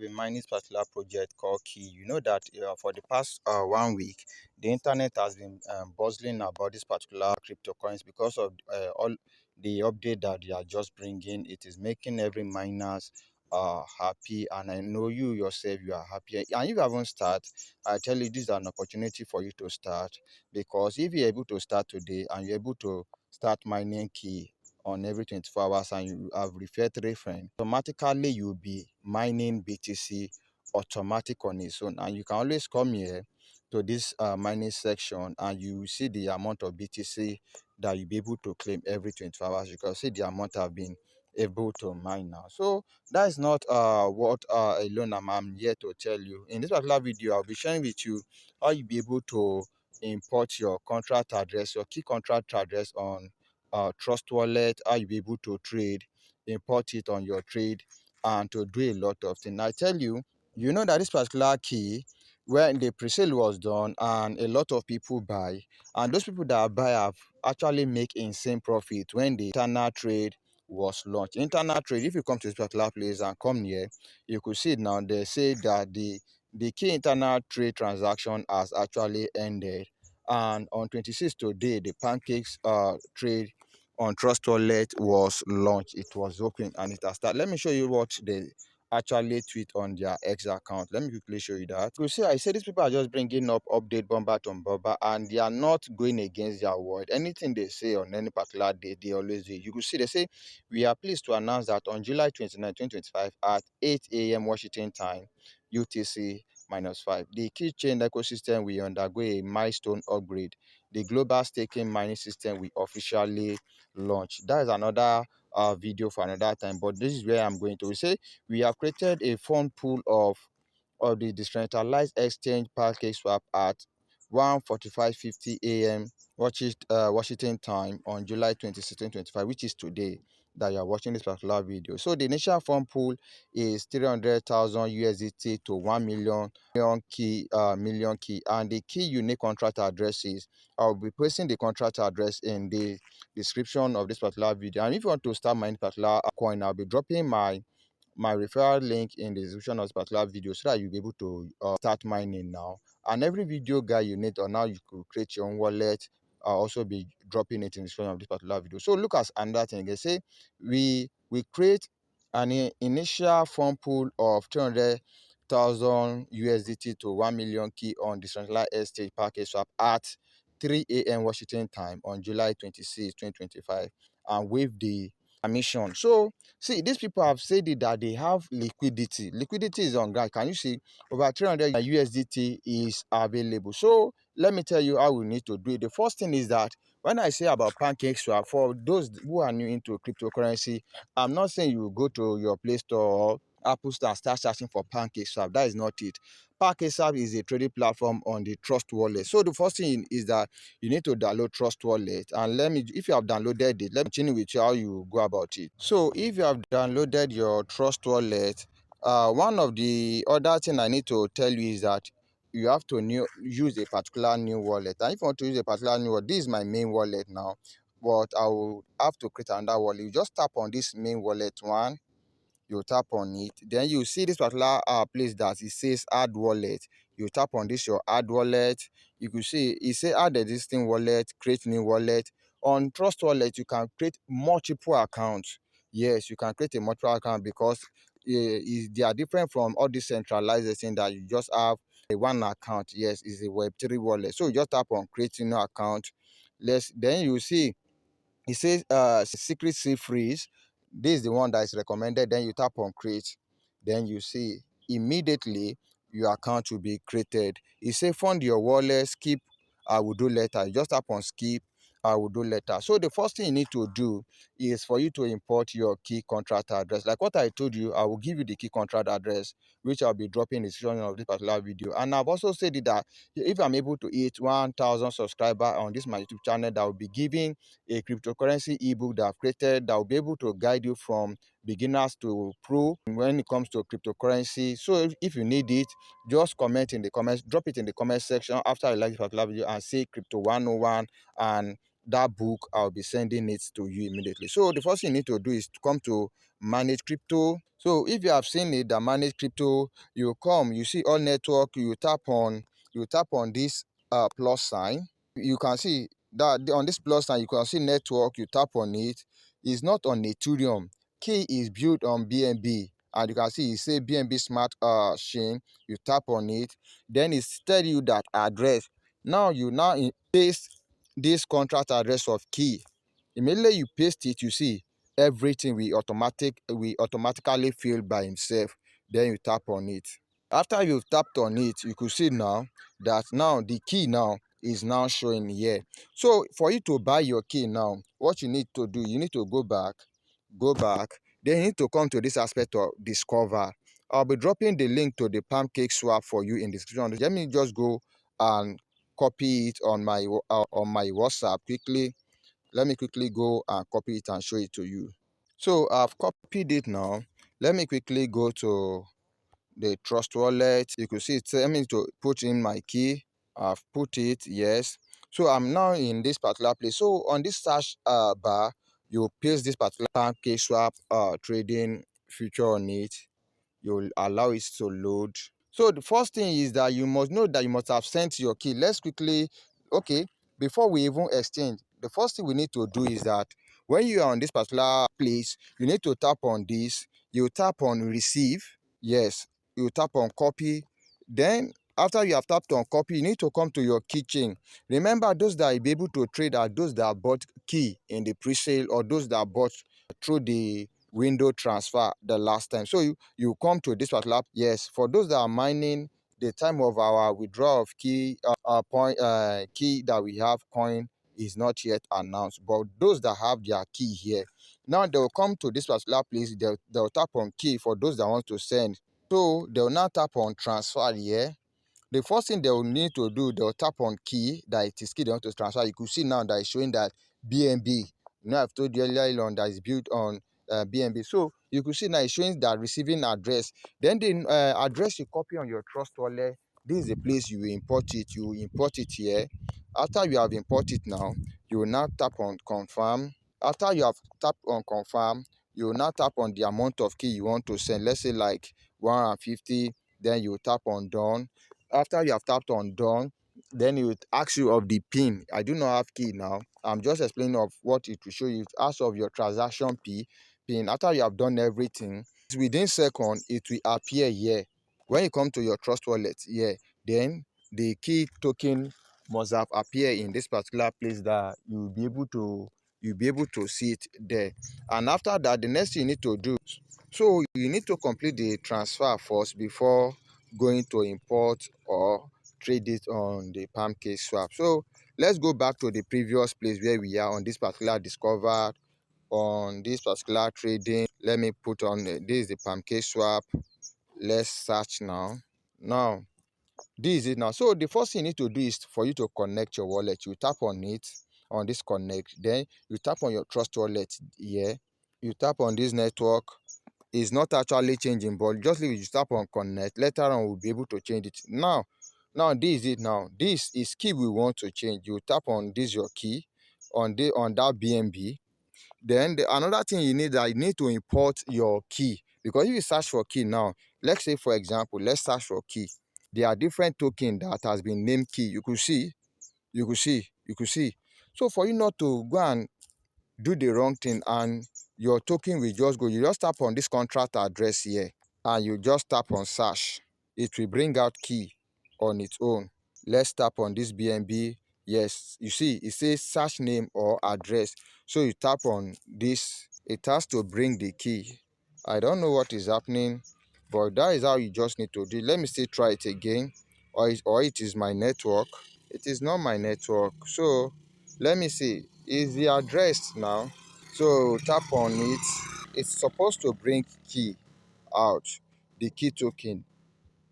been mining this particular project called Key. You know that for the past 1 week, the internet has been bustling about this particular cryptocurrency because of all the update that they are just bringing. It is making every miners happy, and I know you yourself, you are happy. And if you haven't started, I tell you, this is an opportunity for you to start, because if you're able to start today and you're able to start mining Key on every 24 hours and you have referred 3 friends, automatically you'll be mining BTC automatic on its own. And you can always come here to this mining section and you will see the amount of BTC that you'll be able to claim every 24 hours. You can see the amount I've been able to mine now. So that is not what alone I'm here to tell you. In this particular video, I'll be sharing with you how you'll be able to import your contract address, your key contract address on Trust Wallet, how you be able to trade, import it on your trade, and to do a lot of things. I tell you, you know that this particular key, when the pre-sale was done and a lot of people buy, and those people that buy have actually make insane profit when the internal trade was launched. Internal trade, if you come to this particular place and come here, you could see it now. They say that the key internal trade transaction has actually ended, and on 26th today, the Pancakes trade on Trust Wallet was launched. It was open and it has started. Let me show you what they actually tweet on their X account. Let me quickly show you that. You see, I say these people are just bringing up update bomber to bomber, and they are not going against their word. Anything they say on any particular day, they always do. You could see they say, we are pleased to announce that on July 29, 2025 at 8 a.m. Washington time, UTC-5, the key chain ecosystem will undergo a milestone upgrade. The global staking mining system will officially launch. That is another video for another time, but this is where I'm going to say we have created a fund pool of the decentralized exchange Pancakeswap at 1:45:50 a.m. Washington time on July 26, 2025, which is today that you are watching this particular video. So the initial fund pool is 300,000 USDT to 1 million key, and the key unique contract addresses. I'll be placing the contract address in the description of this particular video. And if you want to start mining particular coin, I'll be dropping my referral link in the description of this particular video so that you'll be able to start mining now. And every video guide you need, or now you could create your own wallet. I'll also be dropping it in the description of this particular video. So look at another thing. They say we create an initial fund pool of 200,000 USDT to 1 million key on decentralized exchange Pancakeswap at 3 a.m. Washington time on July 26, 2025, and with the permission. So see, these people have said it that they have liquidity. Liquidity is on ground. Can you see? Over 300 USDT is available. So let me tell you how we need to do it. The first thing is that when I say about Pancakeswap, for those who are new into cryptocurrency, I'm not saying you go to your Play Store or Apple Store and start searching for Pancakeswap. That is not it. Pancakeswap is a trading platform on the Trust Wallet. So the first thing is that you need to download Trust Wallet. And if you have downloaded it, let me continue with you how you go about it. So if you have downloaded your Trust Wallet, one of the other thing I need to tell you is that you have to use a particular new wallet. And if you want to use a particular new wallet, this is my main wallet now, but I will have to create another wallet. You just tap on this main wallet one, you tap on it, then you see this particular place that it says add wallet. You tap on this, your add wallet. You can see it say add existing wallet, create new wallet. On Trust Wallet, you can create multiple accounts. Yes, you can create a multiple account, because they are different from all this centralization that you just have a one account. Yes, it's a Web3 wallet. So you just tap on creating new account. Then you see it says secret sea freeze. This is the one that is recommended. Then you tap on create. Then you see immediately your account will be created. It says fund your wallet, skip I will do later. You just tap on skip I will do later. So the first thing you need to do is for you to import your key contract address. Like what I told you, I will give you the key contract address, which I'll be dropping in the description of this particular video. And I've also said that if I'm able to hit 1,000 subscribers on this my YouTube channel, that will be giving a cryptocurrency ebook that I've created that will be able to guide you from beginners to pro when it comes to cryptocurrency. So if you need it, just comment in the comments, drop it in the comment section after you like this particular video and say crypto 101, and that book, I'll be sending it to you immediately. So the first thing you need to do is to come to manage crypto. So if you have seen it, the manage crypto, you come, you see all network, you tap on this plus sign. You can see that on this plus sign, you can see network, you tap on it. It's not on Ethereum. Key is built on BNB, and you can see it say BNB Smart Chain. You tap on it, then it tell you that address. Now you paste this contract address of key. Immediately you paste it, you see everything we automatically fill by himself. Then you tap on it. After you've tapped on it, you could see now that now the key now is now showing here. So for you to buy your key now, what you need to do, you need to go back, then you need to come to this aspect of discover. I'll be dropping the link to the Pancakeswap for you in the description. Let me just go and copy it on my WhatsApp quickly. Let me quickly go and copy it and show it to you. So I've copied it now. Let me quickly go to the trust wallet. You could see it tell me to put in my key. I've put it, yes. So I'm now in this particular place. So on this search bar, you paste this particular Pancakeswap trading feature on it. You'll allow it to load. So the first thing is that you must know that you must have sent your key. Let's quickly, okay, before we even exchange, the first thing we need to do is that when you are on this particular place, you need to tap on this. You tap on receive. Yes, you tap on copy. Then after you have tapped on copy, you need to come to your keychain. Remember, those that will be able to trade are those that bought key in the pre-sale or those that bought through the window transfer the last time. So you come to this particular, yes, for those that are mining, the time of our withdrawal of key key that we have coin is not yet announced, but those that have their key here now, they'll come to this particular place. They'll tap on key for those that want to send. So they'll now tap on transfer here. The first thing they will need to do, they'll tap on key, that it is key they want to transfer. You could see now that it's showing that BNB. I've told you earlier on that is built on BNB. So you could see now it's showing that receiving address. Then the address you copy on your trust wallet, this is the place you will import it. You will import it here. After you have imported it now, you will now tap on confirm. After you have tapped on confirm, you will now tap on the amount of key you want to send. Let's say like 150. Then you tap on done. After you have tapped on done, then it will ask you of the pin. I do not have key now. I'm just explaining of what it will show you. Ask of your transaction pin. After you have done everything, within second it will appear here. When you come to your trust wallet here, then the key token must have appeared in this particular place that you'll be able to see it there. And after that, the next thing you need to do, so you need to complete the transfer first before going to import or trade it on the Pancakeswap. So let's go back to the previous place where we are on this particular discover, on this particular trading. Let me put on this is the Pancakeswap. Let's search now. This is it now. So the first thing you need to do is for you to connect your wallet. You tap on it, on this connect, then you tap on your trust wallet here. You tap on this network. It's not actually changing, but just leave it. You tap on connect. Later on we'll be able to change it. Now this is it. Now this is key we want to change. You tap on this your key on that BNB. Then another thing you need, that you need to import your key, because if you search for key now, let's say for example, let's search for key. There are different tokens that has been named key. You could see. So for you not to go and do the wrong thing and your token will just go, you just tap on this contract address here and you just tap on search. It will bring out key on its own. Let's tap on this BNB. Yes, you see it says search name or address. So you tap on this, it has to bring the key. I don't know what is happening, but that is how you just need to do. Let me still try it again. Or it is my network. It is not my network. So let me see, is the address now. So tap on it. It's supposed to bring key out, the key token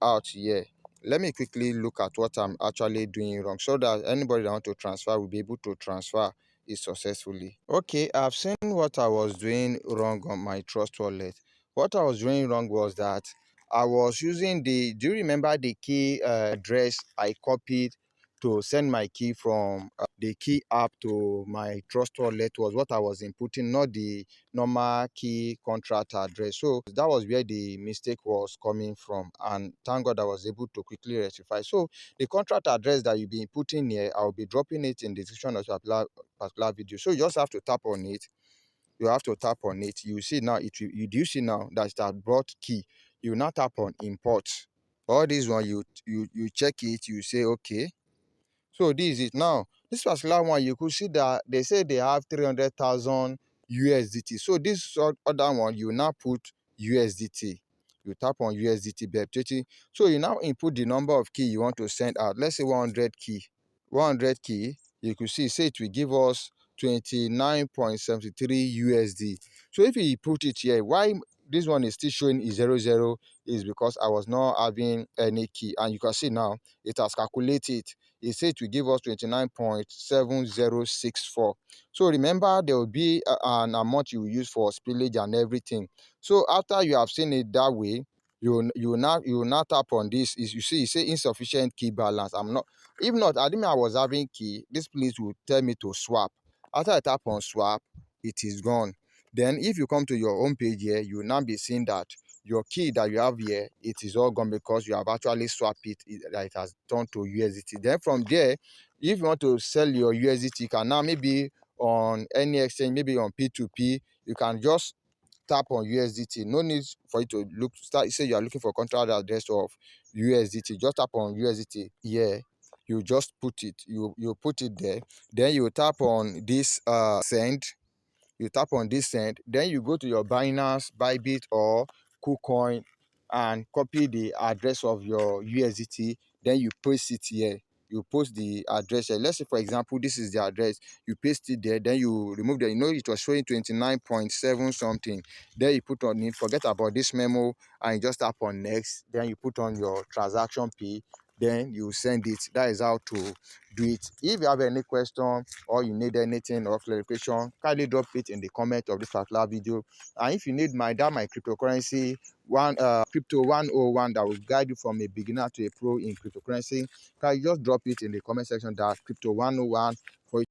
out here. Let me quickly look at what I'm actually doing wrong, so that anybody that want to transfer will be able to transfer it successfully. Okay, I've seen what I was doing wrong on my trust wallet. What I was doing wrong was that I was using do you remember the key address I copied to send my key from the key app to my trust wallet was what I was inputting, not the normal key contract address. So that was where the mistake was coming from, and thank God I was able to quickly rectify. So the contract address that you'll be inputting here, I'll be dropping it in the description of the particular video. So you just have to tap on it. You have to tap on it. You see now, you do see now that it has brought key. You now tap on import. All this one, you check it, you say okay. So this is it. Now this particular one, you could see that they say they have 300,000 USDT. So this other one, you now put USDT. You tap on USDT BEP30. So you now input the number of key you want to send out. Let's say 100 key. 100 key. You could see, say it will give us 29.73 USD. So if you put it here, why this one is still showing is 00 is because I was not having any key, and you can see now it has calculated. It said it will give us 29.7064. So remember, there will be an amount you use for spillage and everything. So after you have seen it that way, you will not tap on this. Is you see, it say insufficient key balance. I'm not. If not, I didn't mean I was having key. This place will tell me to swap. After I tap on swap, it is gone. Then if you come to your home page here, you will now be seeing that your key that you have here, it is all gone because you have actually swapped it, that it has turned to USDT. Then from there, if you want to sell your USDT, you can now maybe on any exchange, maybe on P2P, you can just tap on USDT. No need for you to say you are looking for contract address of USDT. Just tap on USDT here. You just put it, you put it there. Then you tap on this send. You tap on this send. Then you go to your Binance, Bybit, or KuCoin and copy the address of your USDT. Then you paste it here. You post the address here. Let's say, for example, this is the address. You paste it there. Then you remove the, it was showing 29.7 something. Then you put on it. Forget about this memo and you just tap on next. Then you put on your transaction fee. Then you send it. That is how to do it. If you have any question or you need anything or clarification, kindly drop it in the comment of this particular video. And if you need my cryptocurrency crypto 101 that will guide you from a beginner to a pro in cryptocurrency, can you just drop it in the comment section, that crypto 101, for